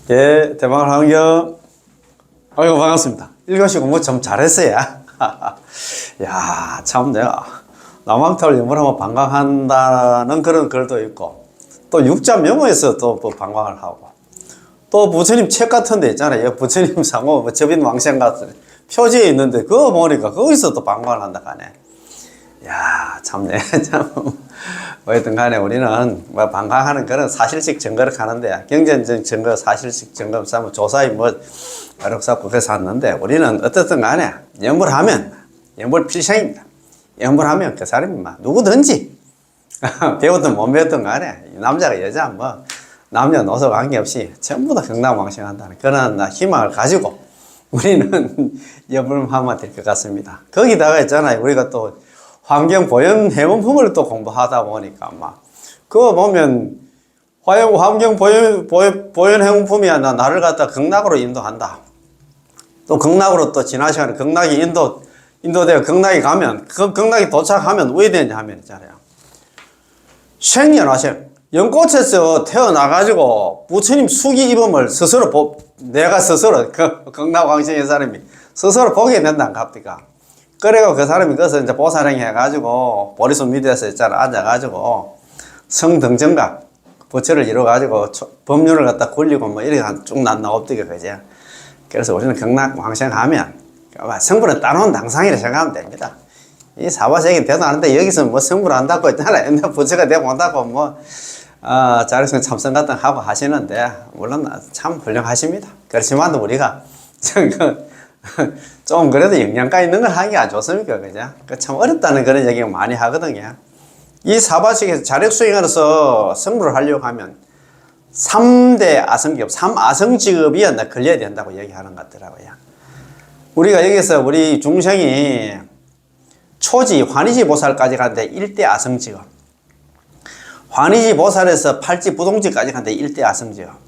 예, 대방을 환경. 아이고, 반갑습니다. 1교시 공부 좀 잘했어요. 야, 참 내가 남왕타월 연구를 하면 방광한다는 그런 글도 있고, 또 육자 명호에서 또 방광을 하고, 또 부처님 책 같은 데 있잖아요. 부처님 상호, 접인 왕생 같은 표지에 있는데, 그거 보니까 거기서 또 방광을 한다 하네. 야, 참네. 참. 어쨌든 간에 우리는 뭐 방광하는 그런 사실식 증거를 하는데, 경전적 증거, 사실식 증거, 조사에 뭐 어렵사고 그래서 하는데, 우리는 어떻든 간에 연구를 하면, 연구를 필생입니다. 연구를 하면 그 사람이 막 누구든지, 배우든 못 배우든 간에, 남자가 여자 뭐, 남녀노소 관계없이 전부 다 건강망신한다는 그런 희망을 가지고 우리는 연구를 하면 될 것 같습니다. 거기다가 있잖아요. 우리가 또 환경 보현 해문품을 또 공부하다 보니까 막 그거 보면 환경 보현 해문품이야 나를 갖다 극락으로 인도한다. 또 극락으로 또 지난 시간에 극락이 인도되어 극락에 가면 그 극락에 도착하면 왜 되냐 하면 있잖아요. 생연화생 연꽃에서 태어나가지고 부처님 수기 입음을 스스로 내가 스스로 극락왕생의 사람이 스스로 보게 된다는 갑니까? 그래고 그 사람이 그래서 이제 보살행 해가지고 보리수 밑에서 있잖아 앉아가지고 성등정각 부처를 이뤄가지고 법륜을 갖다 굴리고 뭐 이렇게 쭉 나옵디가 그죠? 그래서 우리는 극락왕생하면 성불은 따놓은 당상이라 생각하면 됩니다. 이 사바세계 되도 않는데 여기서 뭐 성불 한다고 있잖아요. 근데 부처가 되고 온다고 뭐 자력성 참선 같은 거 하고 하시는데 물론 참 훌륭하십니다. 그렇지만 우리가 좀 그래도 영양가 있는 걸 하기 안 좋습니까? 그죠? 참 어렵다는 그런 얘기를 많이 하거든요. 이 사바식에서 자력수행으로서 성불을 하려고 하면 3대 아성기업, 3아성직업이 걸려야 된다고 얘기하는 것 같더라고요. 우리가 여기서 우리 중생이 초지, 환희지 보살까지 가는데 1대 아성직업. 환희지 보살에서 팔지 부동지까지 가는데 1대 아성직업.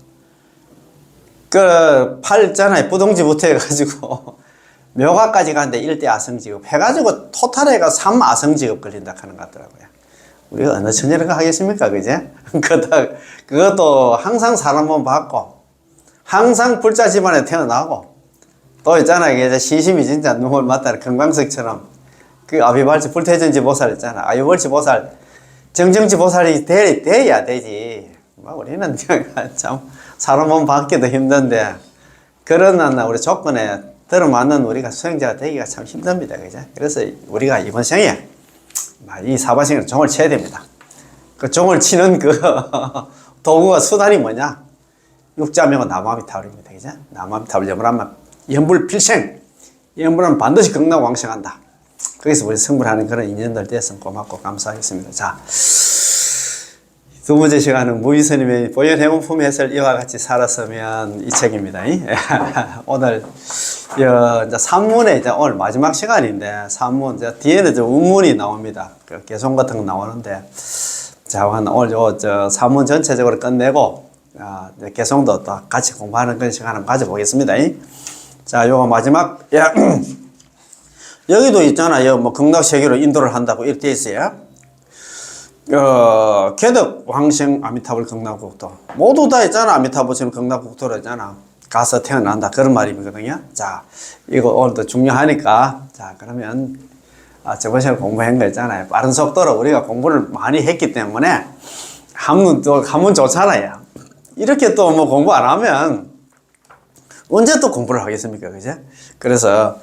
그, 있잖아요. 부동지부터 해가지고, 묘가까지 가는데 1대 아성직업. 해가지고, 토탈해가 3아성직업 걸린다 하는 것 같더라고요. 우리가 어느 천재를 하겠습니까? 그제? 그것도 항상 사람 몸 받고, 항상 불자 집안에 태어나고, 또 있잖아요. 이제 신심이 진짜 눈물 맞다는 금강석처럼, 그 아비발치 불태전지 보살 있잖아. 아유벌치 보살, 정정지 보살이 돼야 되지. 뭐 우리는 참, 사람 몸 받기도 힘든데, 그런 우리 조건에 들어맞는 우리가 수행자가 되기가 참 힘듭니다. 그죠? 그래서 우리가 이번 생에 이 사바생을 종을 쳐야 됩니다. 그 종을 치는 그 도구가 수단이 뭐냐? 육자명은 나무아미타불입니다. 그죠? 나무아미타불 연불하면 연불필생. 연불하면 반드시 극락왕생한다. 거기서 우리 성불하는 그런 인연들 됐으면 고맙고 감사하겠습니다. 자. 두 번째 시간은 무위스님의 보현해문품 해설 이와 같이 살았으면 이 책입니다. 오늘 이제 산문에 이제 오늘 마지막 시간인데 산문 이제 뒤에는 좀 운문이 나옵니다. 그 개송 같은 거 나오는데 자 오늘 산문 전체적으로 끝내고 개송도 또 같이 공부하는 그런 시간 한번 가져보겠습니다. 자 요거 마지막 여기도 있잖아요. 뭐 극락세계로 인도를 한다고 이렇게 돼 있어요. 개덕, 왕생, 아미타불, 극락국토 모두 다 있잖아. 아미타불처럼 극락국토로 있잖아. 가서 태어난다 그런 말이거든요. 자 이거 오늘도 중요하니까 자 그러면 저번 시간에 공부한 거 있잖아요. 빠른 속도로 우리가 공부를 많이 했기 때문에 한문 좋잖아요. 이렇게 또 뭐 공부 안 하면 언제 또 공부를 하겠습니까? 그죠? 그래서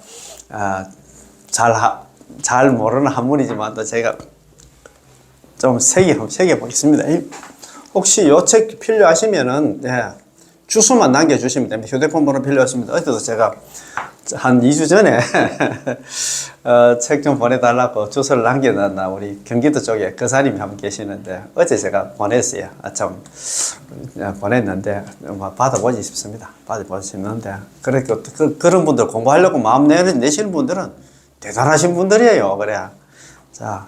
잘 모르는 한문이지만 또 제가 좀 새겨 보겠습니다. 혹시 요 책 필요하시면은, 주소만 남겨주시면 됩니다. 휴대폰 번호 필요하십니다. 어제도 제가 한 2주 전에, 책 좀 보내달라고 주소를 남겨놨나, 우리 경기도 쪽에 거사님이 한 분 계시는데, 어제 제가 보냈어요. 보냈는데, 받아보지 싶습니다. 받아보지 싶는데, 그런 분들 공부하려고 마음 내시는 분들은 대단하신 분들이에요. 그래. 자,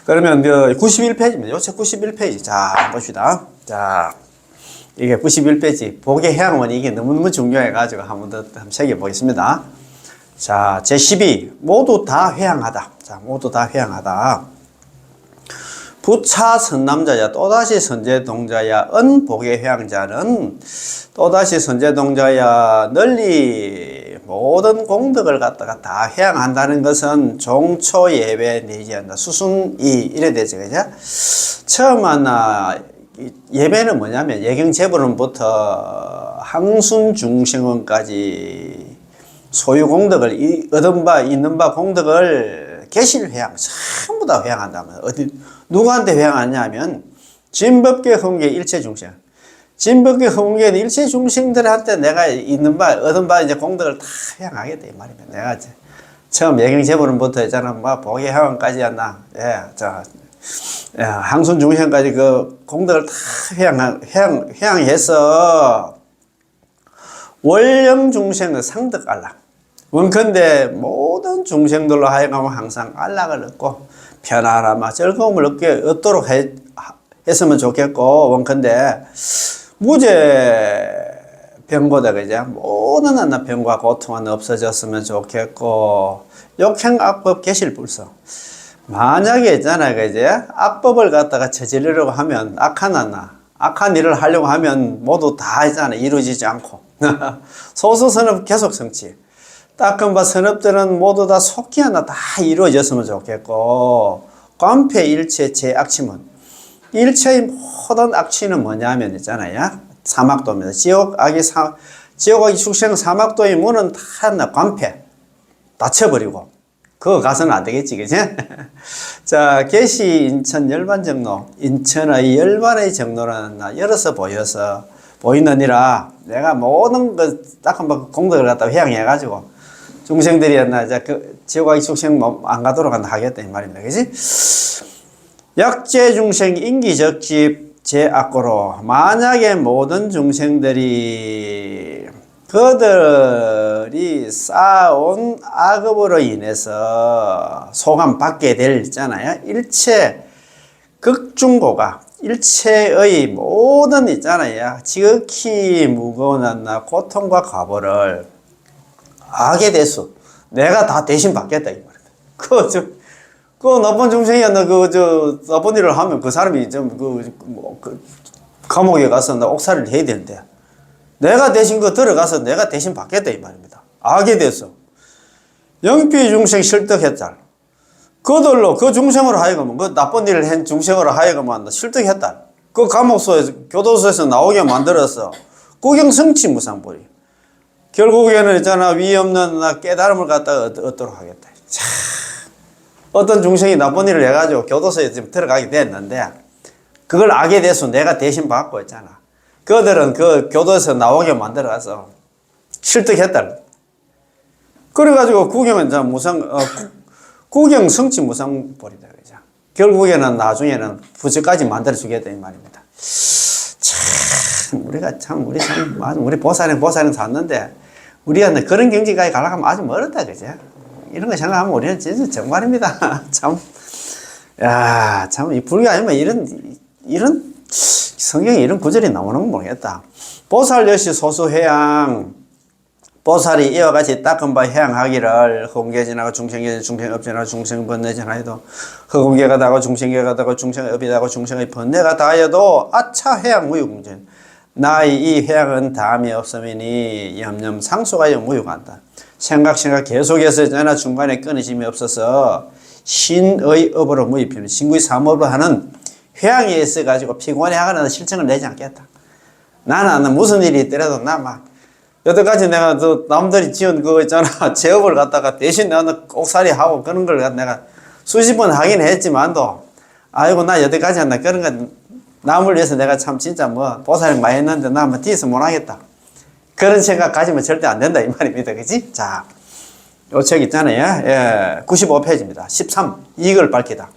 그러면 91페이지입니다. 요 책 91페이지. 자, 봅시다. 자, 이게 91페이지. 복의 해양은 이게 너무너무 중요해가지고 한번 더 새겨보겠습니다. 자, 제12. 모두 다 회양하다. 자, 모두 다 회양하다. 부차 선남자야 또다시 선제동자야 은복의 회양자는 또다시 선제동자야 널리 모든 공덕을 갖다가 다 회양한다는 것은 종초 예배 내지 않나 수순이 이래 되죠. 그죠? 처음 하나 예배는 뭐냐면 예경제불론부터 항순중생원까지 소유 공덕을 얻은 바 있는 바 공덕을 계실 회양 전부 다 회양한다면 어디 누구한테 회양하냐면 진법계 흥계 일체 중생 진법계 흥계는 일체 중생들한테 내가 있는 바 얻은 바 이제 공덕을 다 회양하겠다 이 말입니다. 내가 이제 처음 예경제불론부터 있잖아 뭐 보게 회원까지 했나 항순 중생까지 그 공덕을 다 회양해서 원령 중생의 상득 안락 원컨대 모든 중생들로 하여금 항상 안락을 얻고 편안함과 즐거움을 얻도록 했으면 좋겠고 원컨대 무죄 병보다 그죠 모든 병과 고통은 없어졌으면 좋겠고 욕행악법 계실불성 만약에 있잖아요 그제 악법을 갖다가 저지르려고 하면 악한 일을 하려고 하면 모두 다 있잖아요 이루어지지 않고 소수선업 계속 성취 따끔바 선업들은 모두 다 속기 하나 다 이루어졌으면 좋겠고 관패 일체 제 악취문 일체의 모든 악취는 뭐냐면 있잖아요 사막도입니다. 지옥악이 축생 사막도의 문은 다 관패 닫혀버리고 그거 가서는 안 되겠지 그지? 자 계시 인천 열반정로 인천의 열반의 정로는 열어서 보여서 보이느니라 내가 모든 그 딱한 공덕을 갖다 회양해가지고 중생들이 이제 그 지옥의 축생 안 가도록 하겠다 이 말입니다. 그지? 약제 중생 인기적집 제악고로 만약에 모든 중생들이 그들이 쌓아온 악업으로 인해서 소감받게 될 있잖아요. 일체 극중고가 일체의 모든 있잖아요. 지극히 무거운 고통과 과보를 악의 대수 내가 다 대신 받겠다 이 말입니다. 그 나쁜 중생이었나 나쁜 일을 하면 그 사람이 감옥에 가서 옥살이를 해야 되는데 내가 대신 들어가서 내가 대신 받겠다 이 말입니다. 악에 대해서 영피 중생 실득했다. 그들로 그 중생으로 하여금 그 나쁜 일을 한 중생으로 하여금 실득했다. 그 감옥소에서 교도소에서 나오게 만들어서 구경성취 무상벌이 결국에는 있잖아 위 없는 깨달음을 갖다가 얻도록 하겠다. 참 어떤 중생이 나쁜 일을 해가지고 교도소에 지금 들어가게 됐는데 그걸 악에 대해서 내가 대신 받고 있잖아. 그들은 그 교도소에서 나오게 만들어서 실득했다. 그래가지고 구경은 구경 성취 무상벌이다. 그죠? 결국에는 나중에는 부처까지 만들어주겠다 이 말입니다. 참 우리 보살은 샀는데 우리가 그런 경지까지 가려면 아주 멀었다 그죠? 이런 거 생각하면 우리는 진짜 정말입니다. 참 이 불교 아니면 이런 성경에 이런 구절이 나오는 건 모르겠다. 보살 역시 소수회양 보살이 이와 같이 닦은 바 회양하기를 흑공계지나고 중생계지 중생업지나고 중생번뇌지나해도 흑공계가 다고 중생계가 다고 중생업이 다고 중생의 번뇌가 다해도 아차 회양 무유공전 나의 이 회양은 다음이 없으니 염염 상수가 무유간다. 생각 계속해서 있잖아 중간에 끊어짐이 없어서 신의 업으로 무입히는 신구의 삼업을 하는 회양에 있어가지고 피곤해 하거나 실증을 내지 않겠다. 나는 무슨 일이 있더라도 여태까지 내가 남들이 지은 그거 있잖아 제업을 갖다가 대신 나는 꼭살이 하고 그런 걸 내가 수십 번 하긴 했지만도 아이고 나 여태까지 그런 거 남을 위해서 내가 참 진짜 보살이 많이 했는데 나 뒤에서 못 하겠다. 그런 생각 가지면 절대 안 된다 이 말입니다. 그치? 자, 요 책 있잖아요. 95페이지입니다. 13. 이익을 밝히다.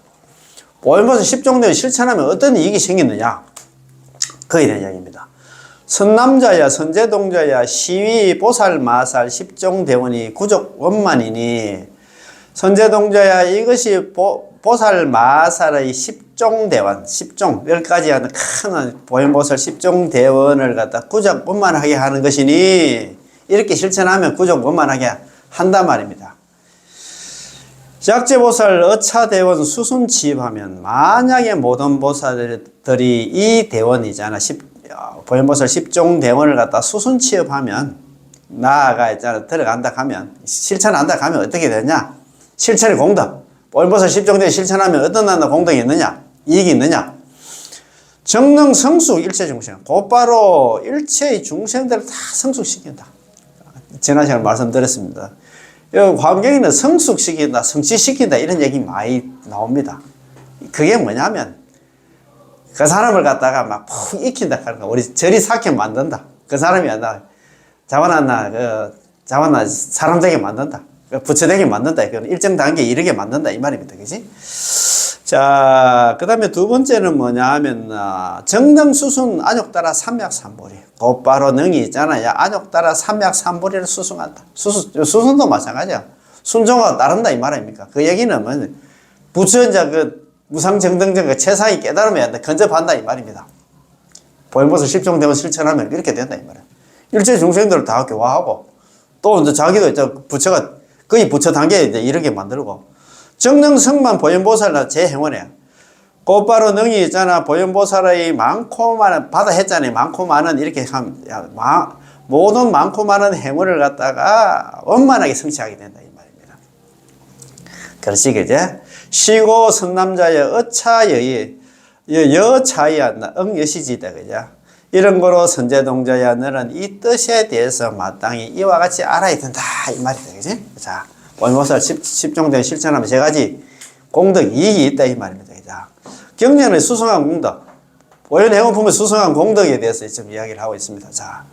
보현보살 10종대원 실천하면 어떤 이익이 생기느냐? 거기에 대한 이야기입니다. 선남자야 선제동자야 시위 보살 마살 10종대원이 구족 원만이니 선제동자야 이것이 보살 마살의 10종대원 10종 10가지 하는 큰 보현보살 10종대원을 갖다 구족 원만하게 하는 것이니 이렇게 실천하면 구족 원만하게 한단 말입니다. 약제보살 어차대원 수순취입하면 만약에 모든 보살들이 이 대원이잖아. 보현보살 10종 대원을 갖다 수순취입하면 나아가 있잖아. 들어간다 하면 실천한다 하면 어떻게 되냐? 실천의 공덕. 보현보살 10종 대원 실천하면 어떤 나라 공덕이 있느냐? 이익이 있느냐? 정능 성숙 일체 중생. 곧바로 일체의 중생들을 다 성숙시킨다. 지난 시간에 말씀드렸습니다. 환경에는 성숙시킨다, 성취시킨다 이런 얘기 많이 나옵니다. 그게 뭐냐면 그 사람을 갖다가 막 푹 익힌다 하는 거. 우리 저리 삭혀 만든다. 그 사람이 나 자원나 사람 되게 만든다. 부처 되게 만든다. 일정 단계에 이르게 만든다 이 말입니다. 그지? 자, 그 다음에 두 번째는 뭐냐 하면, 정능수순 안욕따라 삼약삼보리. 곧바로 능이 있잖아요. 안욕따라 삼약삼보리를 수순한다. 수순도 마찬가지야. 순종하고 따른다, 이 말 아닙니까? 그 얘기는 뭐, 부처자 무상정등정 최상위 깨달으면 근접한다, 이 말입니다. 보현보살 10종 대원 실천하면 이렇게 된다, 이 말이야. 일체 중생들을 다 교화하고, 또 이제 자기도 이제 부처가 거의 부처 단계에 이제 이렇게 만들고, 정능성만 보현보살은 제 행원이야. 곧바로 능이 있잖아. 보현보살의 많고 많은, 바다 했잖아요. 많고 많은, 이렇게 모든 많고 많은 행원을 갖다가 원만하게 성취하게 된다. 이 말입니다. 그렇지, 그제? 시고 선남자의 어차여의, 여차야, 응여시지다, 그죠? 이런 거로 선제동자야, 너는 이 뜻에 대해서 마땅히 이와 같이 알아야 된다. 이 말이다, 그지? 자. 보현보살 10종 대원 실천하면 세 가지 공덕, 이익이 있다 이 말입니다. 경전의 수승한 공덕, 보현행원품의 수승한 공덕에 대해서 지금 이야기를 하고 있습니다. 자,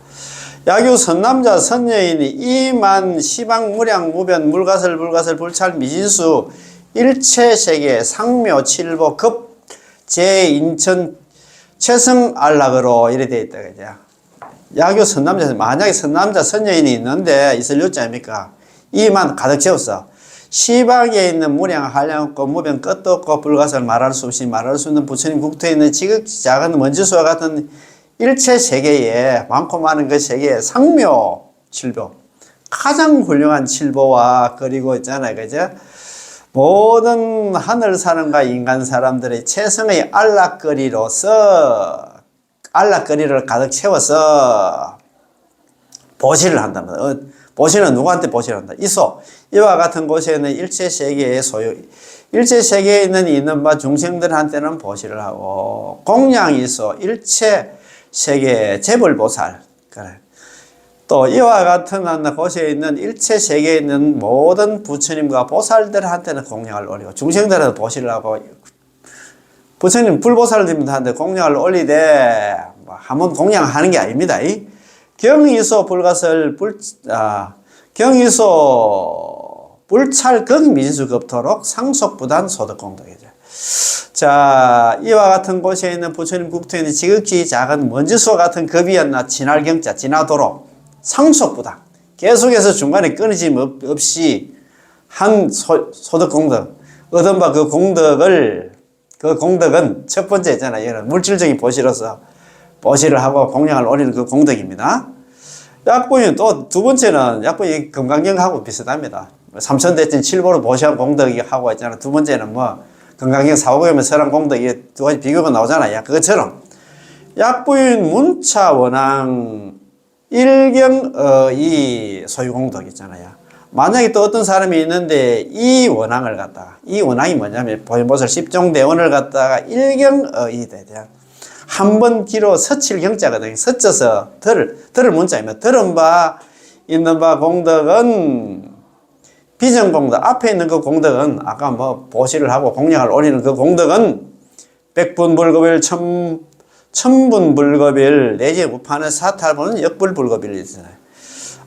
야규 선남자 선여인이 이만 시방 무량 무변 물가설 불찰 미진수 일체세계 상묘 칠보 급 제인천 최성 안락으로 이래 되어 있다 그죠? 야규 선남자, 만약에 선남자 선여인이 있는데 있을 요자 아닙니까? 이만 가득 채웠어. 시방에 있는 무량 한량 없고 무변 끝도 없고 불가설 말할 수 없이 말할 수 있는 부처님 국토에 있는 지극히 작은 먼지수와 같은 일체 세계에 많고 많은 그 세계에 상묘 칠보 가장 훌륭한 칠보와 그리고 있잖아요, 그죠? 모든 하늘 사람과 인간 사람들의 최성의 안락거리로서 안락거리를 가득 채워서 보시를 한다면 보시는 누구한테 보시를 한다? 이소 이와 같은 곳에는 일체세계의 소유 일체세계에 있는 바 중생들한테는 보시를 하고 공양이 있어 일체세계의 재벌보살 그래. 또 이와 같은 곳에 있는 일체세계에 있는 모든 부처님과 보살들한테는 공양을 올리고 중생들한테 보시를 하고 부처님 불보살님한테 공양을 올리되 한번 공양하는 게 아닙니다. 경이소 불가설 경이소 불찰 극미진수 급토록 상속부단 소득공덕이죠. 자, 이와 같은 곳에 있는 부처님 국토에 있는 지극히 작은 먼지수와 같은 급이었나 진할경자 진하도록 상속부단 계속해서 중간에 끊어짐 없이 한 소득공덕 얻은 바 그 공덕은 첫 번째 있잖아요. 물질적인 보시로서 보시를 하고 공양을 올리는 그 공덕입니다. 약보인 또 두 번째는 약보인 금강경하고 비슷합니다. 삼천대진 칠보로 보시한 공덕이 하고 있잖아. 두 번째는 뭐 금강경 사오경면 설한 공덕이 두 가지 비교가 나오잖아요. 그것처럼 약보인 문차 원앙 일경의 소유 공덕 있잖아요. 만약에 또 어떤 사람이 있는데 이 원앙을 갖다가 이 원앙이 뭐냐면 보현보살 10종 대원을 갖다가 일경의 대한 한 번 기로 서칠경자거든요. 서쳐서 들을 문자입니다. 들은 바 있는 바 공덕은 비전공덕 앞에 있는 그 공덕은 아까 뭐 보시를 하고 공양을 올리는 그 공덕은 백분불급일 천분불급일 내지 우파는 사탈보는 역불불급일 있잖아요.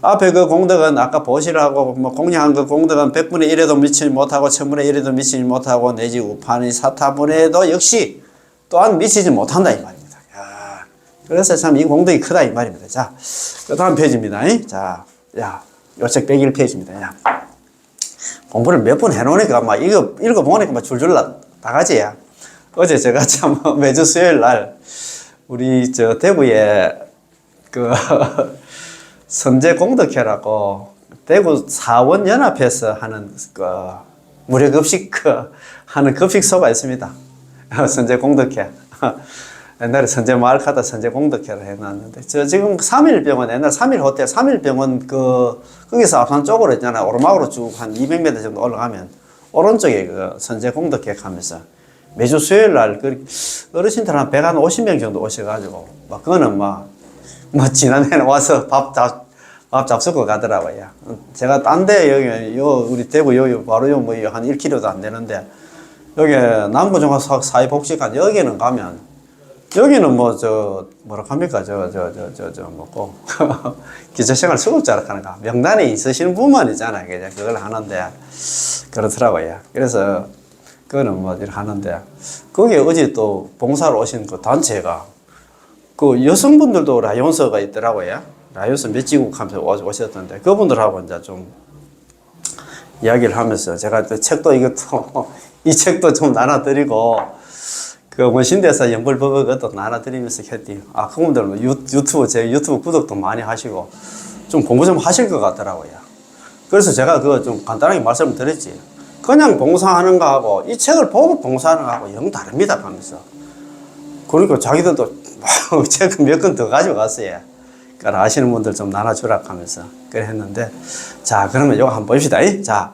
앞에 그 공덕은 아까 보시를 하고 뭐 공양한 그 공덕은 100분의 1에도 미치지 못하고 1000분의 1에도 미치지 못하고 내지 우파는 사타분에도 역시 또한 미치지 못한다 이 말입니다. 야, 그래서 참 이 공덕이 크다 이 말입니다. 자, 그 다음 페이지입니다. 자, 야, 요책 101페이지입니다. 야, 공부를 몇 번 해놓으니까 막 읽어보니까 막 줄줄 나가지야. 어제 제가 참 매주 수요일 날 우리 저 대구에 그 선제 공덕회라고 대구 사원연합에서 하는 그 무료 급식 하는 급식소가 있습니다. 선제 공덕회. 옛날에 선제 마을카다 선제 공덕회를 해놨는데, 저 지금 3일병원, 옛날 3일 호텔, 3일병원 거기서 앞산 쪽으로 있잖아요. 오르막으로 쭉 한 200m 정도 올라가면, 오른쪽에 그 선제 공덕회 가면서, 매주 수요일 날, 어르신들 한 150명 정도 오셔가지고, 그거는 지난해는 와서 밥 잡수고 가더라고요. 제가 딴 데, 우리 대구, 바로 한 1km도 안 되는데, 여기 남부종합사회복지관, 여기는 가면, 여기는 기초생활 수급자로 하는가. 명단에 있으시는 분만 있잖아요. 그걸 하는데, 그렇더라고요. 그래서, 그거는 이렇게 하는데, 거기에 어제 또 봉사로 오신 그 단체가, 그 여성분들도 라이온서가 있더라고요. 라이온서 몇 지국 하면서 오셨던데, 그분들하고 이제 좀 이야기를 하면서, 제가 또 책도 이 책도 좀 나눠드리고, 그 원신대사 연불법의 것도 나눠드리면서 했더니, 그분들 제 유튜브 구독도 많이 하시고, 좀 공부 좀 하실 것 같더라고요. 그래서 제가 그거 좀 간단하게 말씀을 드렸지. 그냥 봉사하는 거하고, 이 책을 보고 봉사하는 거하고 영 다릅니다. 하면서. 그러니까 자기들도 책 몇 권 더 가지고 갔어요. 그러니까 아시는 분들 좀 나눠주라 하면서. 그래 했는데, 자, 그러면 이거 한번 봅시다. 자.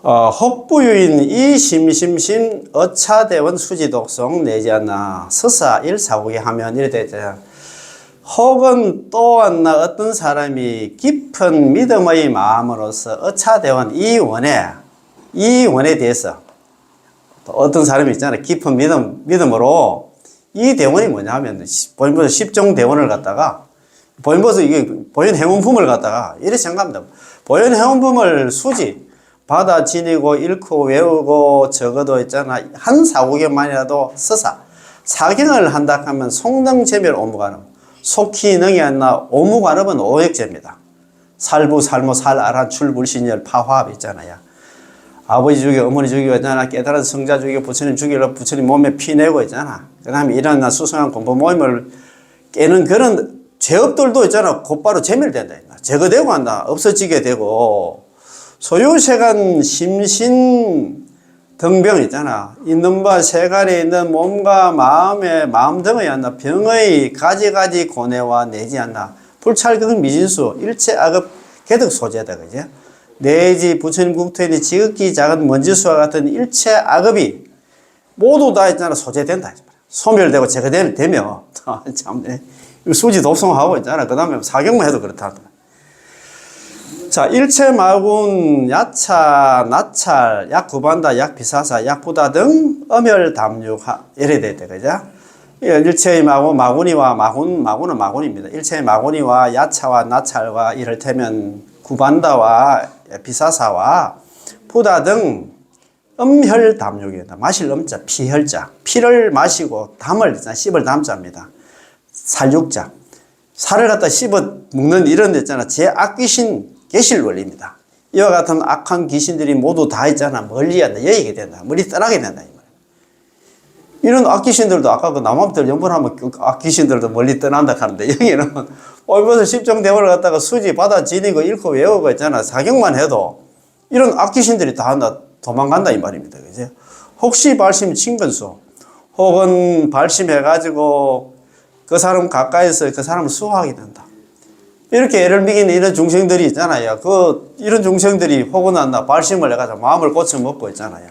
혹부유인 이심심심 어차대원 수지독성 내지 않나 서사 일사국에 하면 이래 되잖아. 혹은 또한 어떤 사람이 깊은 믿음의 마음으로서 어차대원 이 원에 대해서 어떤 사람이 있잖아. 깊은 믿음으로 이 대원이 뭐냐면 본인보다 10종 대원을 갖다가 본인보다 이게 본인 행운품을 갖다가 이래 생각합니다. 본인 행운품을 받아 지니고 읽고 외우고 적어도 있잖아. 한 사구경만이라도 사경을 한다 하면 속능제멸 오무관음. 속히 능이 안나 오무관음은 오역제입니다. 살부 살모 살아란 출불신열 파화합 있잖아요. 아버지 죽이고 어머니 죽이고 있잖아. 깨달은 성자 죽이고 부처님 죽이고 부처님 몸에 피 내고 있잖아. 그 다음에 이런 수승한 공부 모임을 깨는 그런 죄업들도 있잖아. 곧바로 제멸된다. 제거되고 한다. 없어지게 되고 소유세간 심신 등병 있잖아. 있는 바 세간에 있는 몸과 마음 등의 않나 병의 가지가지 고뇌와 내지 않나 불찰극 미진수 일체 악업 개득 소재다. 그죠? 내지 부처님 국토에 지극히 작은 먼지수와 같은 일체 악업이 모두 다 있잖아. 소재된다. 소멸되고 제거되면 참 수지 독성하고 있잖아. 그 다음에 사경만 해도 그렇다. 자, 일체 마군, 야차, 나찰, 약구반다, 약비사사, 약부다 등 엄혈 담육 이래 되대, 그죠? 일체의 마군이와 마군은 마군입니다. 일체의 마군이와 야차와 나찰과 이를테면 구반다와 비사사와 부다 등 엄혈 담육이다. 마실 엄자, 피혈자, 피를 마시고 담을 씹을 담자입니다. 살육자, 살을 갖다 씹어 먹는 이런 데 있잖아. 제악귀신 계실 원리입니다. 이와 같은 악한 귀신들이 모두 다 있잖아. 멀리 한다. 여의게 된다. 머리 떠나게 된다. 이런 악귀신들도 아까 그 남함들 연분하면 악귀신들도 멀리 떠난다 하는데 여기는 올버서 10종 대원을 갖다가 수지 받아 지니고 읽고 외우고 있잖아. 사경만 해도 이런 악귀신들이 다 한다. 도망간다 이 말입니다. 그죠? 혹시 발심 친근수 혹은 발심해가지고 그 사람 가까이서 그 사람을 수호하게 된다. 이렇게 애를 미기는 이런 중생들이 있잖아요. 이런 중생들이 혹은 한다. 발심을 해가지고 마음을 고쳐 먹고 있잖아요.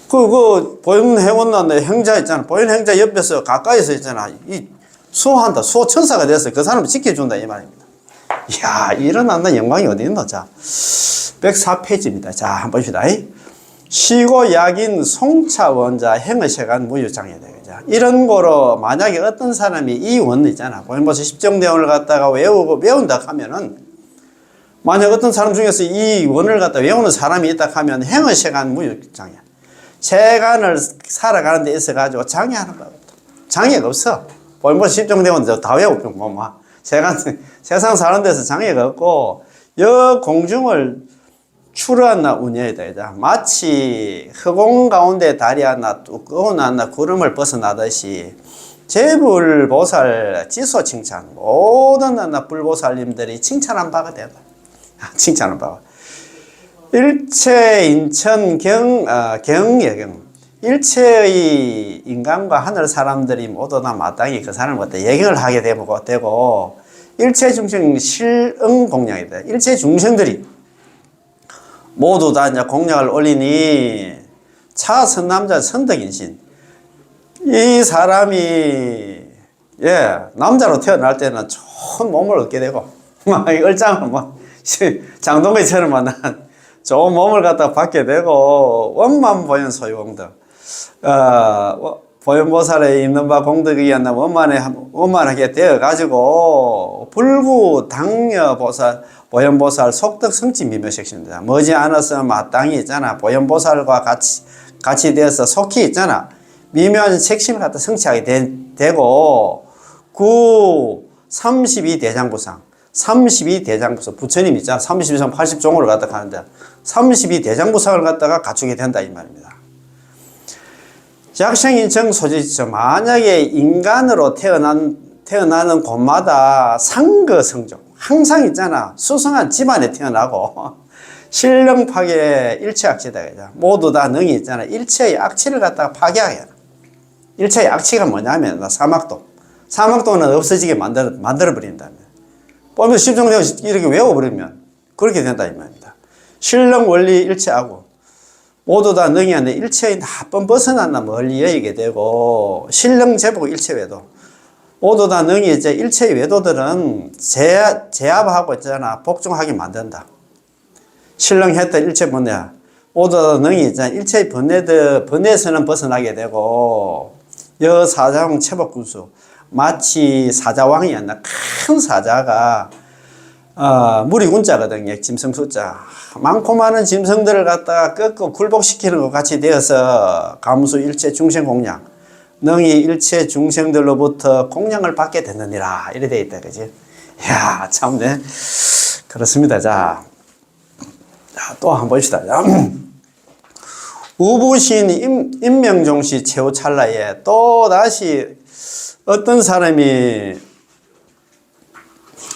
보현 행원난다. 행자 있잖아. 보현 행자 옆에서 가까이서 있잖아. 수호한다. 수호천사가 돼서 그 사람을 지켜준다. 이 말입니다. 이야, 이런 한다. 영광이 어디 있노? 자, 104페이지입니다. 자, 한번 봅시다. 시고 약인 송차원자 행의세간 무유장애다. 이런 거로 만약에 어떤 사람이 이 원 있잖아. 보면서 10정대원을 갖다가 외운다 하면은 만약 어떤 사람 중에서 이 원을 갖다 외우는 사람이 있다 하면 행의세간 무유장애. 세간을 살아가는 데 있어가지고 장애하는 거 없다. 장애가 없어. 보면서 10정대원 다 외우고 세상 사는 데서 장애가 없고 공중을 추르한나 운여이다. 마치 허공 가운데 달이 하나 두꺼운 하나 구름을 벗어나듯이 제불보살 지소 칭찬 모든 하나 불보살님들이 칭찬한 바가 된다. 칭찬한 바가. 일체 인천 경예경. 일체의 인간과 하늘 사람들이 모두 다 마땅히 그 사람을 갖다 예경을 하게 되고, 일체 중생 실응 공양이다. 일체 중생들이 모두 다 이제 공양을 올리니 차선남자 선덕인신. 이 사람이 남자로 태어날 때는 좋은 몸을 얻게 되고 막 얼짱을 막 장동건처럼 만난 좋은 몸을 갖다 받게 되고 원만 보현 소유공덕. 보현보살에 있는 바 공덕이 있나 원만하게 되어가지고 불구 당여보살 보현보살 속덕 성지 미묘식입니다. 머지않아서 마땅히 있잖아. 보현보살과 같이 되어서 속히 있잖아. 미묘한 색심을 갖다 성취하게 되고 32대장부상 32대장부상 부처님 있잖아. 32성 80종으로 갖다 가는데 32대장부상을 갖다가 갖추게 된다 이 말입니다. 약생인청 소지지처. 만약에 인간으로 태어나는 곳마다 상거성족 항상 있잖아. 수성한 집안에 태어나고 신령 파괴 일체 악취다. 모두 다 능이 있잖아. 일체의 악취를 갖다가 파괴하게 해라. 일체의 악취가 뭐냐면 사막도는 없어지게 만들어버린다면 보면 십종대원 이렇게 외워버리면 그렇게 된다 이 말입니다. 신령 원리 일체하고 모두 다 능이 아닌데 일체의 나쁜 벗어났나 멀리 여기게 되고 신령 제복 일체 외도 모두 다 능이 이제 일체의 외도들은 제압하고 있잖아. 복종하게 만든다. 신령했던 일체 번뇌 모두 다 능이 있잖아. 일체의 번뇌에서는 벗어나게 되고 여사자왕 체복군수 마치 사자왕이었나 큰 사자가 무리군자거든요. 짐승수자 많고 많은 짐승들을 갖다가 꺾고 굴복시키는 것 같이 되어서 감수 일체 중생 공양 능히 일체 중생들로부터 공양을 받게 되느니라 이래 돼 있다. 그지? 이야 참네 그렇습니다. 자 또 한번 봅시다. 우부신 임명종시 최후 찰나에 또 다시 어떤 사람이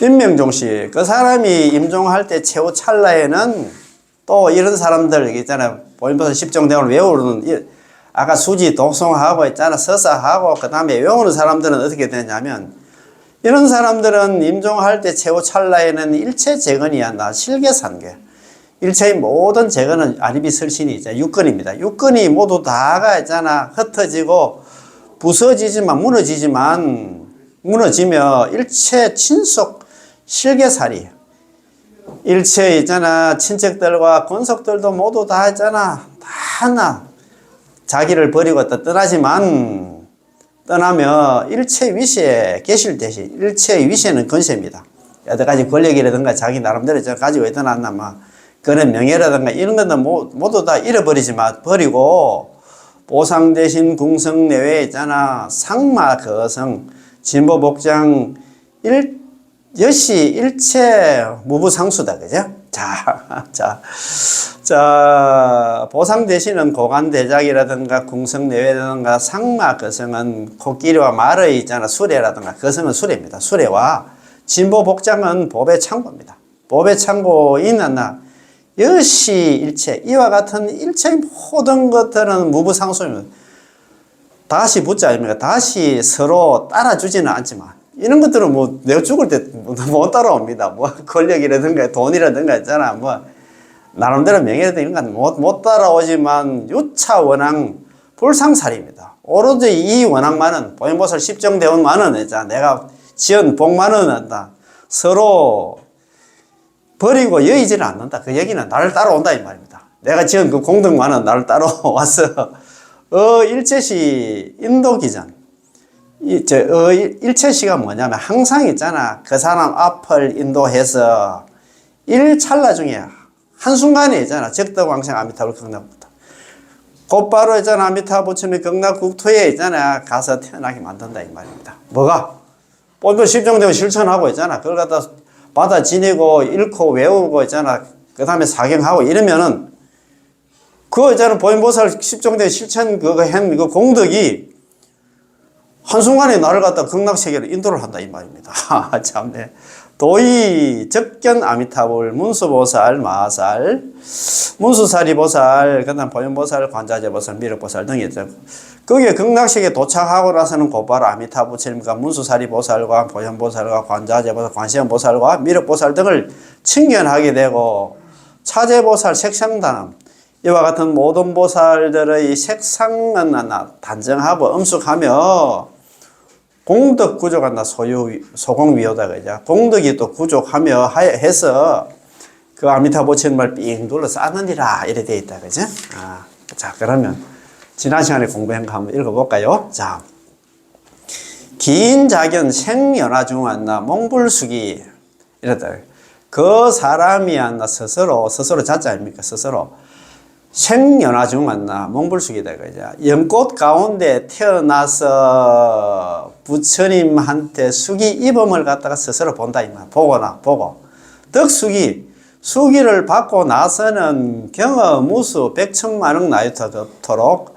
임명종시 그 사람이 임종할 때 최후 찰나에는 또 이런 사람들 있잖아요. 보인보살 십종대원을 외우는 아까 수지 독송하고 있잖아. 서사하고 그 다음에 외우는 사람들은 어떻게 되냐면 이런 사람들은 임종할 때 최후 찰나에는 일체 재건이었나 실계산계 일체의 모든 재건은 아리비설신이 있잖아. 육근입니다. 육근이 모두 다가 있잖아. 흩어지고 부서지지만 무너지며 일체 친속 실계살이 일체 있잖아. 친척들과 권속들도 모두 다 있잖아. 다 하나 자기를 버리고 떠나지만 떠나며 일체 위세에 계실 대신 일체 위세는 건세입니다. 여러 가지 권력이라든가 자기 나름대로 가지고 떠났나 막 그런 명예라든가 이런 것도 모두 다 잃어버리지만 버리고 보상 대신 궁성 내외에 있잖아. 상마 거성 진보복장 여시 일체 무부상수다. 그죠? 자, 보상 대신은 고관대작이라든가 궁성 내외라든가 상마 거성은 코끼리와 말의 있잖아. 수레라든가 거성은 수레입니다. 수레와 진보복장은 법의 창고입니다. 법의 창고인 여시 일체 이와 같은 일체의 모든 것들은 무부상수입니다. 다시 붙자 아닙니까? 다시 서로 따라주지는 않지만 이런 것들은 뭐 내가 죽을 때 못 따라옵니다. 뭐 권력이라든가 돈이라든가 있잖아. 뭐 나름대로 명예라든가 이런 건 못 따라오지만 유차원앙 불상살입니다. 오로지 이 원앙만은 보현보살 십종대원만은 있잖아. 내가 지은 복만은 한다. 서로 버리고 여의지를 않는다. 그 얘기는 나를 따라온다 이 말입니다. 내가 지은 그 공덕만은 나를 따라와서 일체시 인도기전 일체시가 뭐냐면 항상 있잖아. 그 사람 앞을 인도해서 일찰나 중에 한순간에 있잖아. 적덕왕생 아미타불 극락국토 곧바로 있잖아. 아미타불 부처님 극락국토에 있잖아. 가서 태어나게 만든다 이 말입니다. 뭐가? 본도 십종대원 실천하고 있잖아. 그걸 갖다 받아 지니고 읽고 외우고 있잖아. 그 다음에 사경하고 이러면은 그거 있잖아. 보현보살 십종대 실천 그거 한 그 공덕이 한순간에 나를 갖다 극락세계로 인도를 한다 이 말입니다. 참네. 도의 적견 아미타불 문수보살 마살 문수사리보살 그다음 보현보살 관자재보살 미륵보살 등이 있죠. 거기에 극락식에 도착하고 나서는 곧바로 아미타 부처님과 문수사리보살과 보현보살과 관자재보살 관세음보살과 미륵보살 등을 칭견하게 되고 차재보살 색상단음 이와 같은 모든 보살들의 색상은 단정하고 엄숙하며 공덕 구족한다 소공위호다 그죠. 공덕이 또 구족하며 해서 그 아미타 부처님을 삥 둘러 쌓느니라 이래 돼 있다 그죠. 자 그러면 지난 시간에 공부한 거 한번 읽어볼까요? 자, 긴 자견 생연화중한나 몽불수기 이랬다. 그 사람이 한나 스스로 자자 아닙니까? 스스로 생연화중한나 몽불수기다 그죠. 연꽃 가운데 태어나서 부처님한테 수기 이범을 갖다가 스스로 본다 이 말. 보고 수기를 받고 나서는 경어 무수 백천만억 나유터급토록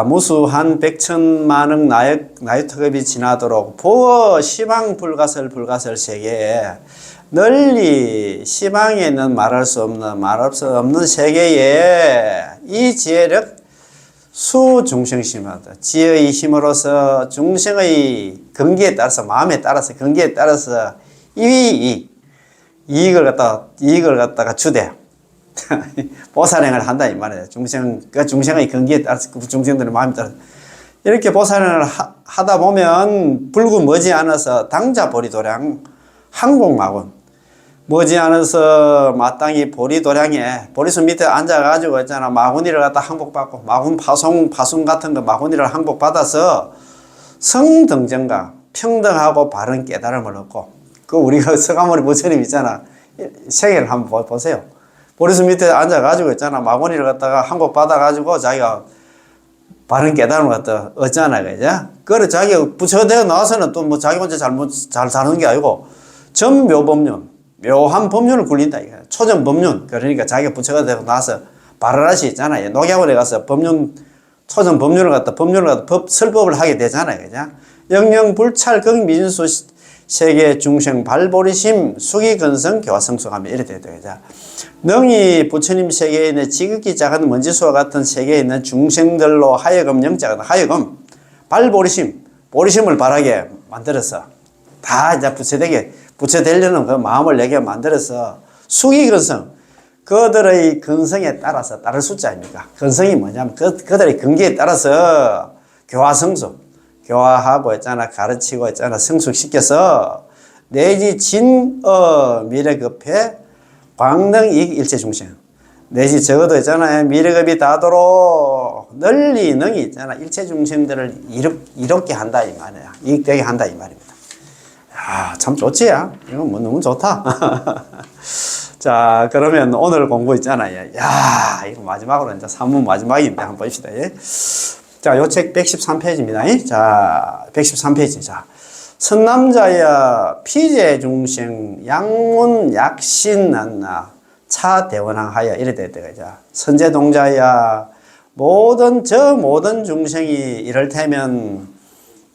무수한 백천만억 나유터급이 지나도록 보어 시방 불가설 세계에 널리 시방에 있는 말할 수 없는 세계에 이 지혜력 수중생심하다. 지혜의 힘으로서 중생의 근기에 따라서 마음에 따라서 근기에 따라서 이익을 갖다가 주되 보살행을 한다 이 말이에요. 중생의 근기에 따라서 그 중생들의 마음에 따라서 이렇게 보살행을 하다 보면 불구 머지않아서 당자 보리도량 항공마군 머지않아서 마땅히 보리도량에 보리수 밑에 앉아가지고 있잖아 마구니를 갖다 항복받고 마군 파송 같은 거 마구니를 항복받아서 성등정가 평등하고 바른 깨달음을 얻고 그 우리가 서가모니 부처님 있잖아 세계를 한번 보세요. 보리수 밑에 앉아가지고 있잖아 마구니를 갖다가 항복받아가지고 자기가 바른 깨달음을 갖다 얻잖아 그죠? 그래 자기가 부처가 되어 나와서는 또 뭐 자기 혼자 잘 사는 게 아니고 전묘법륜 묘한 법륜을 굴린다 이거 초전법륜 그러니까 자기가 부처가 되고 나서 바라라시 있잖아요. 녹약원에 가서 초전법륜을 갖다 설법을 하게 되잖아요. 그죠? 영영불찰 극미진수 세계 중생 발보리심 수기근성 교화성숙하며 이래 돼야 되죠. 능히 부처님 세계에 있는 지극히 작은 먼지수와 같은 세계에 있는 중생들로 하여금 영자가 하여금 발보리심 보리심을 바라게 만들어서 다 이제 부처 되려는 그 마음을 내게 만들어서 수기근성 그들의 근성에 따라서 따를 숫자입니까? 근성이 뭐냐면 그들의 근기에 따라서 교화성숙 교화하고 있잖아 가르치고 있잖아 성숙시켜서 내지 미래급해 광능이익 일체중생 내지 적어도 있잖아요 미래급이 닿도록 널리 능이 있잖아 일체중생들을 이롭게 한다 이 말이야 이익되게 한다 이 말입니다. 참 좋지 야 이거 뭐 너무 좋다. 자 그러면 오늘 공부 있잖아요. 이거 마지막으로 이제 3문 마지막인데 한번 봅시다. 자, 요 책 113페이지입니다. 자, 113페이지. 자, 선남자야 피제 중생 양문 약신 안나 차 대원항하여 이래 되죠. 선제동자야 모든 중생이 이럴 테면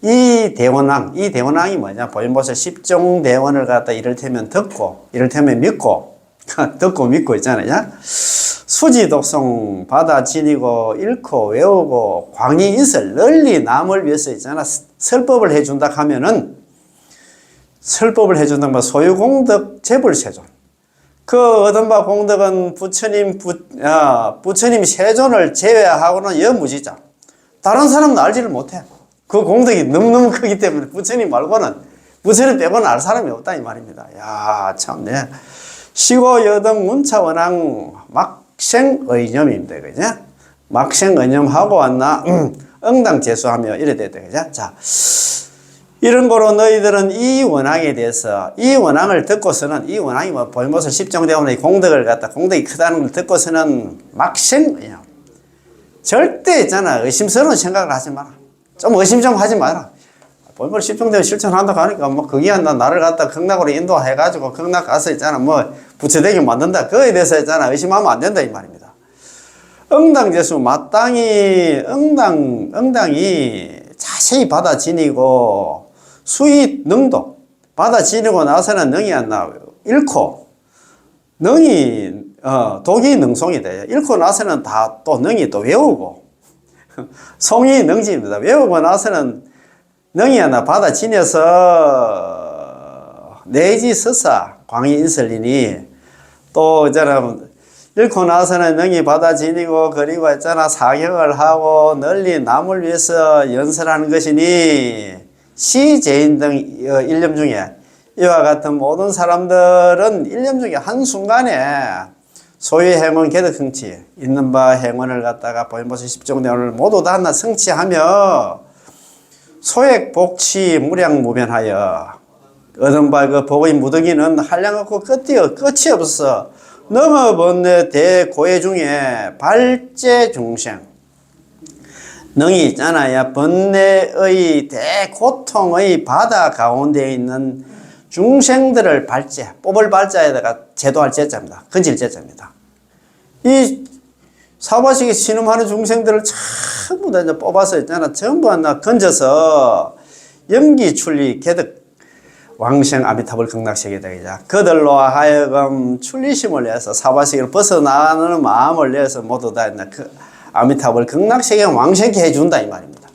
이 대원항이 뭐냐? 보현보살 10종 대원을 갖다 이를테면 듣고 이를테면 믿고 듣고 믿고 있잖아요. 수지 독송 받아 지니고 읽고 외우고 광이 인설 널리 남을 위해서 있잖아 설법을 해준다 하면은 설법을 해준다 면 소유공덕 재불세존 그 얻은 바 공덕은 부처님 세존을 제외하고는 여무지자 다른 사람은 알지를 못해. 그 공덕이 너무너무 크기 때문에 부처님 말고는 부처님 빼고는 알 사람이 없다 이 말입니다. 참네. 시고 여등 문차원왕 막생의념입니다. 그죠? 막생의념하고 왔나 응당재수하며 이래 됐다. 그죠? 자, 이런 거로 너희들은 이 원앙에 대해서 이 원앙을 듣고서는 이 원앙이 뭐 보현보살 10종대원의 공덕을 갖다 공덕이 크다는 걸 듣고서는 막생의념 절대 있잖아 의심스러운 생각을 하지 마라. 좀 의심 좀 하지 마라. 보현보살 10종대원 실천한다고 하니까 뭐 그게 나를 갖다 극락으로 인도해가지고 극락 가서 있잖아 뭐 부처되게 만든다. 그거에 대해서 있잖아 의심하면 안 된다 이 말입니다. 응당재수 마땅히 응당이 자세히 받아 지니고 수의 능도 받아 지니고 나서는 능이 안 나와요. 잃고, 능이, 독이 능송이 돼요. 잃고 나서는 다 또 능이 또 외우고, 송이 능지입니다. 외우고 나서는 능이 하나 받아 지녀서 내지 서사 광이 인설리니 또 있잖아 읽고 나서는 능이 받아 지니고 그리고 있잖아 사경을 하고 널리 남을 위해서 연설하는 것이니 시제인 등 일념 중에 이와 같은 모든 사람들은 일념 중에 한순간에 소유의 행운 개득 성취 있는 바 행운을 갖다가 보현보수 10종 내용을 모두 다 하나 성취하며 소액 복취 무량무변하여 얻은 바 그 복의 무더기는 한량없고 끝이 없어 넘어번뇌 대고해 중에 발제 중생 능이 있잖아요. 번뇌의 대고통의 바다 가운데 있는 중생들을 발제, 뽑을 발자에다가 제도할 제자입니다. 건질 제자입니다. 이 사바식에 신음하는 중생들을 전부 다 이제 뽑아서 있잖아. 전부 하나 건져서 염기 출리 개득 왕생 아미타불 극락세계 되자. 그들로 하여금 출리심을 내서 사바식을 벗어나가는 마음을 내서 모두 다 그 아미타불 극락세계 왕생케 해준다 이 말입니다.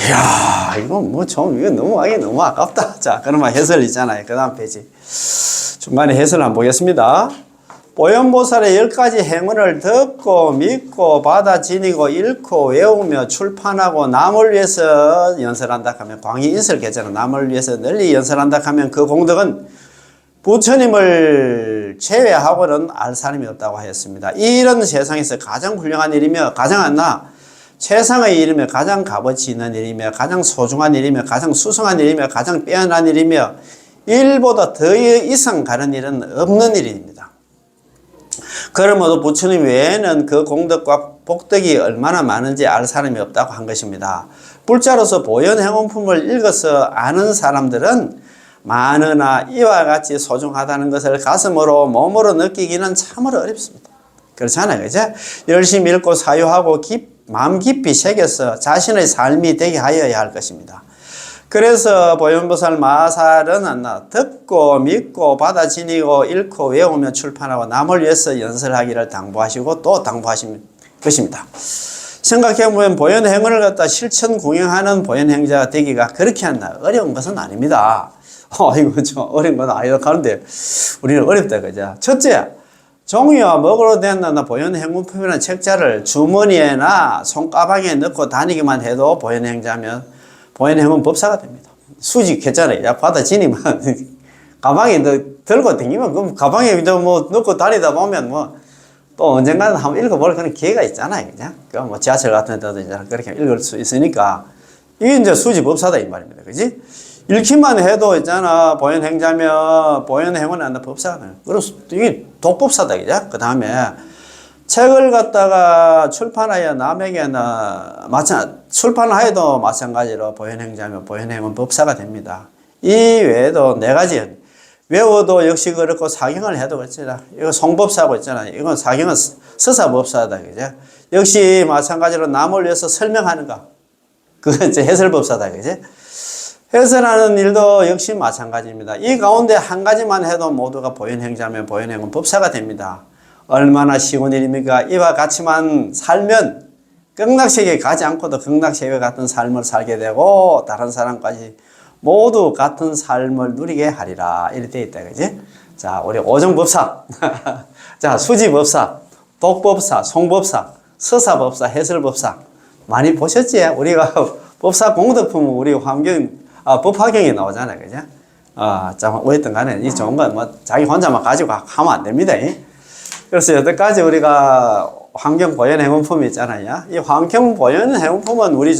이야, 이거 뭐 좀, 이거 너무 아깝다. 자, 그러면 해설 있잖아요. 그 다음 페이지. 중간에 해설 한번 보겠습니다. 보현보살의 10가지 행운을 듣고, 믿고, 받아 지니고, 읽고, 외우며, 출판하고, 남을 위해서 연설한다 하면, 광희 인설 계좌는 남을 위해서 널리 연설한다 하면 그 공덕은 부처님을 제외하고는 알 사람이 없다고 하였습니다. 이런 세상에서 가장 훌륭한 일이며, 가장 안나, 최상의 일이며 가장 값어치 있는 일이며 가장 소중한 일이며 가장 수성한 일이며 가장 빼어난 일이며 일보다 더 이상 가는 일은 없는 일입니다. 그러므로 부처님 외에는 그 공덕과 복덕이 얼마나 많은지 알 사람이 없다고 한 것입니다. 불자로서 보현행원품을 읽어서 아는 사람들은 많으나 이와 같이 소중하다는 것을 가슴으로 몸으로 느끼기는 참으로 어렵습니다. 그렇잖아요. 그죠? 열심히 읽고 사유하고 마음 깊이 새겨서 자신의 삶이 되게 하여야 할 것입니다. 그래서 보현보살 마살은 듣고 믿고 받아 지니고 읽고 외우며 출판하고 남을 위해서 연설하기를 당부하시고 또 당부하신 것입니다. 생각해보면 보현행운을 갖다 실천 공행하는 보현행자가 되기가 그렇게 어려운 것은 아닙니다. 이거 좀 어려운 건 아니라고 하는데 우리는 어렵다 그죠? 첫째, 종이와 먹으로 된 보현행운품이라는 책자를 주머니에나 손가방에 넣고 다니기만 해도 보현행자면 보현행운 법사가 됩니다. 수직 했잖아요. 약 받아 지니면 가방에 들고 다니면 그럼 가방에 뭐 넣고 다니다 보면 뭐 또 언젠가는 한번 읽어볼 그런 기회가 있잖아요. 그냥 뭐 지하철 같은 데도 이제 그렇게 읽을 수 있으니까 이게 이제 수직 법사다 이 말입니다. 그지? 읽기만 해도 있잖아. 보현행자면 보현행운은 법사가 돼요. 그래서 이게 독법사다. 그죠? 그 다음에 책을 갖다가 출판하여 남에게나 출판하여도 마찬가지로 보현행자면 보현행운 법사가 됩니다. 이 외에도 4가지 외워도 역시 그렇고 사경을 해도 그렇잖아. 이거 송법사고 있잖아. 이건 사경은 서사법사다. 그죠? 역시 마찬가지로 남을 위해서 설명하는 거. 그건 이제 해설법사다. 그죠? 해설하는 일도 역시 마찬가지입니다. 이 가운데 한 가지만 해도 모두가 보현행자면 보현행운 법사가 됩니다. 얼마나 쉬운 일입니까? 이와 같이만 살면 극락세계에 가지 않고도 극락세계 같은 삶을 살게 되고 다른 사람까지 모두 같은 삶을 누리게 하리라. 이렇게 되어 있다. 그지? 자, 우리 오정법사, 자, 수지법사, 독법사, 송법사, 서사법사, 해설법사 많이 보셨지? 우리가 법사 공덕품은 우리 법화경에 나오잖아요. 그죠? 자, 어쨌든 간에 이 좋은 건 뭐 자기 혼자만 가지고 하면 안 됩니다. 그래서 여태까지 우리가 환경보현행운품이 있잖아요. 이 환경보현행운품은 우리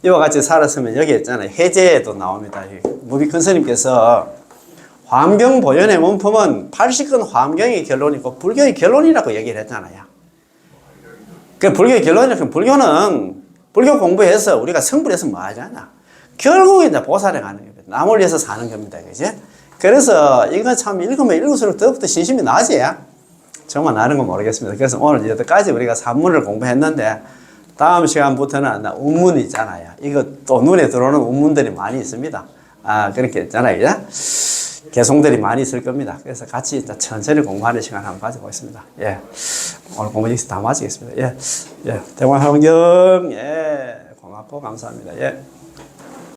이와 같이 살았으면 여기 있잖아요. 해제에도 나옵니다. 무비큰 스님께서 환경보현행운품은 80건 환경의 결론이고 불교의 결론이라고 얘기를 했잖아요. 그 불교의 결론이라면 불교는 불교 공부해서 우리가 성불해서 뭐 하잖아. 결국 이제 보살에 가는 겁니다. 남을 위해서 사는 겁니다. 그지? 그래서 이거 참 읽으면 읽을수록 더욱더 신심이 나지? 정말 나는 건 모르겠습니다. 그래서 오늘 여태까지 우리가 산문을 공부했는데 다음 시간부터는 운문이 있잖아요. 이거 또 눈에 들어오는 운문들이 많이 있습니다. 그렇게 있잖아요. 그죠? 개송들이 많이 있을 겁니다. 그래서 같이 천천히 공부하는 시간 한번 가져보겠습니다. 예. 오늘 공부 여기서 다 마치겠습니다. 예. 예. 대관 환경, 예. 고맙고 감사합니다. 예.